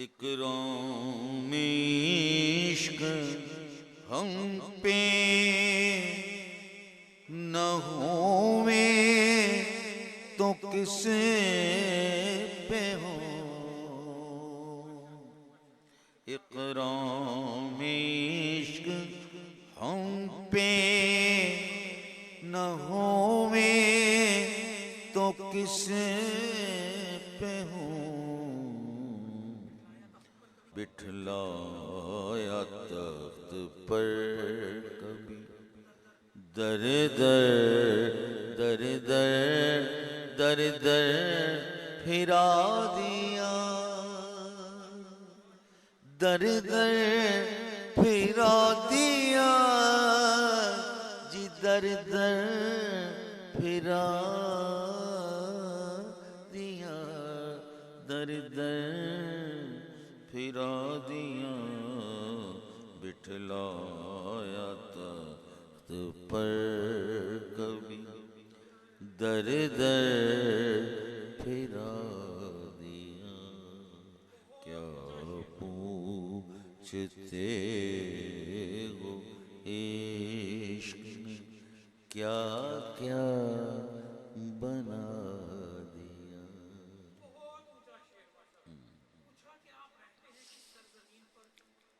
اکرام عشق ہم پہ نہ ہوئے تو کس پہ ہو، اکرام عشق ہم پہ نہ ہوئے تو کس پہ ہو، بٹھلایا تخت پر کبھی در در پھرا دیا، در پھرا دیا جی، در پھرا دیا، در پھرا دیا، بٹھلایا تخت پر کبھی در پھرا دیا، کیا پوچھتے ہو عشق نے کیا کیا